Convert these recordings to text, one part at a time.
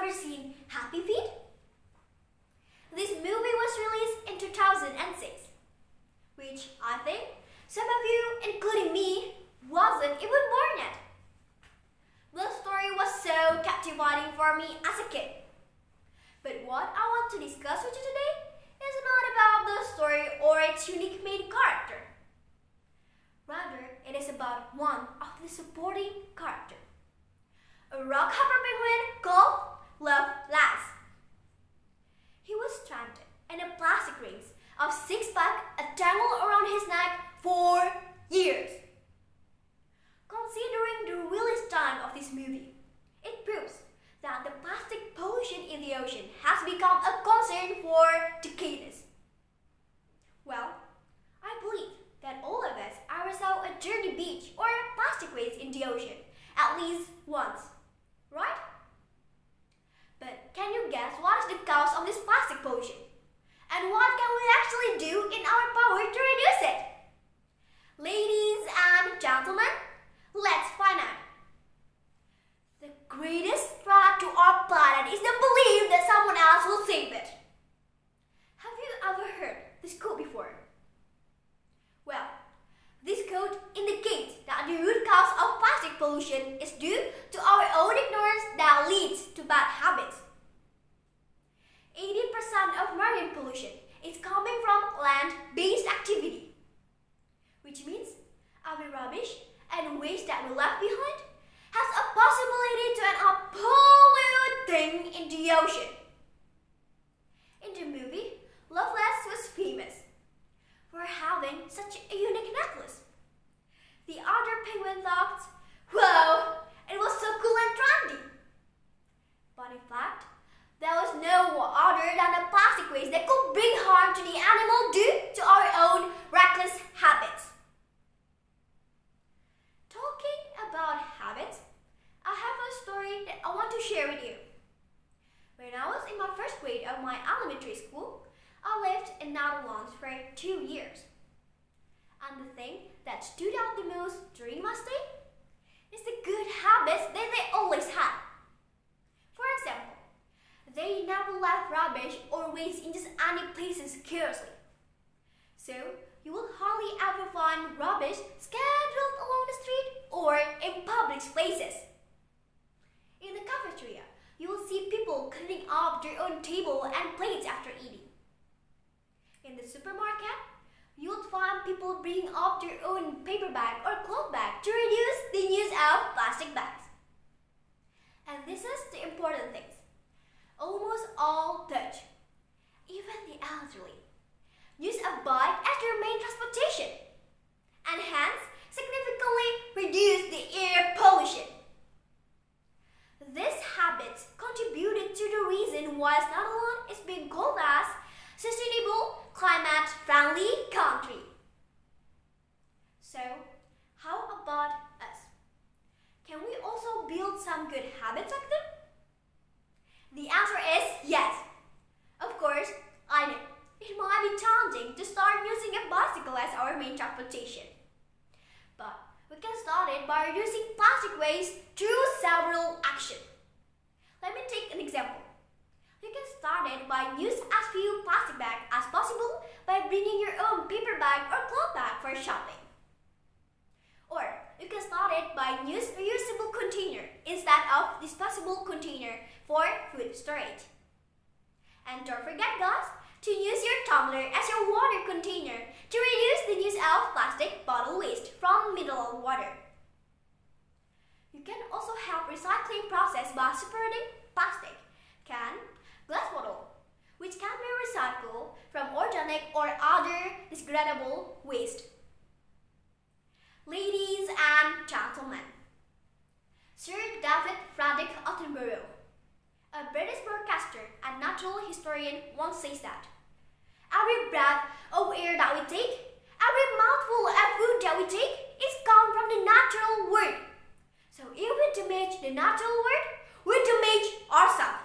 ever seen Happy Feet? This movie was released in 2006, which I think some of you, including me, wasn't even born yet. The story was so captivating for me as a kid. But what I want to discuss with you today is not about the story or its unique main character. Rather, it is about one of the supporting characters, a rockhopper penguin called Love Lass. He was stranded in a plastic rings of six-pack tangled around his neck for years. Considering the release time of this movie, it proves that the plastic pollution in the ocean has become a concern for decades. Well, I believe that all of us ever saw a dirty beach or a plastic waste in the ocean at least once, right? But can you guess what is the cause of this plastic pollution? And what can we actually do in our power to reduce it? Ladies and gentlemen, let's find out. The greatest threat to our planet is the belief that someone else will save it. Have you ever heard this quote before? Well, this quote indicates that the root cause of plastic pollution is due to our own ignorance that leads to bad habits. 80% of marine pollution is coming from land-based activity, which means every rubbish and waste that we left behind has a possibility to end up polluting in the ocean. In the movie, Loveless was famous for having such a unique necklace. The other penguin thought, wow, it was so cool and trendy. But in fact, there was no other than a plastic waste that could bring harm to the animal due to our own reckless habits. Talking about habits, I have a story that I want to share with you. When I was in my first grade of my elementary school, I lived in Netherlands for 2 years. And the thing that stood out the most during my stay is the good habits that they always had. For example, they never left rubbish or waste in just any places carelessly. So, you will hardly ever find rubbish scattered along the street or in public places. In the cafeteria, you will see people cleaning up their own table and plates after eating. In the supermarket, you will find people bringing up their own paper bag or cloth bag to reduce the use of plastic bags. And this is the important thing. Almost all Dutch, even the elderly, use a bike as their main transportation and hence significantly reduce the air pollution. These habits contributed to the reason why Netherlands is being called as sustainable, climate-friendly country. So, how about us? Can we also build some good habits like them? The answer is yes. Of course, I know it might be challenging to start using a bicycle as our main transportation. But we can start it by reducing plastic waste through several actions. Let me take an example. You can start it by using as few plastic bags as possible by bringing your own paper bag or cloth bag for shopping. Or you can start it by using a reusable container instead of disposable container for food storage. And don't forget, guys, to use your tumbler as your water container to reduce the use of plastic bottle waste from mineral water. You can also help recycling process by separating plastic, can, glass bottle, which can be recycled from organic or other disgradable waste. Ladies and gentlemen, Sir David Frederick Attenborough, a British broadcaster and natural historian, once says that every breath of air that we take, every mouthful of food that we take is come from the natural world. So if we damage the natural world, we damage ourselves.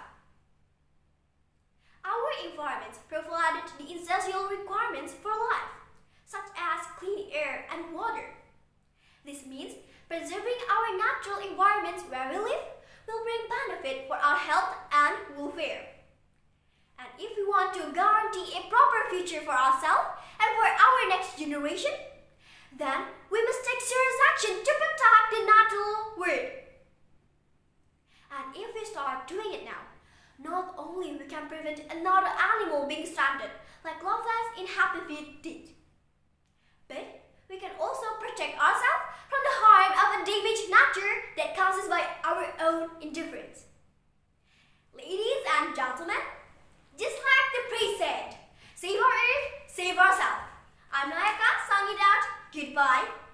Our environment provided the essential requirements for life, such as clean air and water. This means preserving our natural environments where we live will bring benefit for our health and welfare. And if we want to guarantee a proper future for ourselves and for our next generation, then we must take serious action to protect the natural world. And if we start doing it now, not only we can prevent another animal being stranded like lovebirds in Happy Feet did, but we can also protect ourselves from the harm of a damaged nature that causes by our own indifference. Ladies and gentlemen, just like the praise said, save our earth, save ourselves. I'm Nayaka, signing out. Goodbye.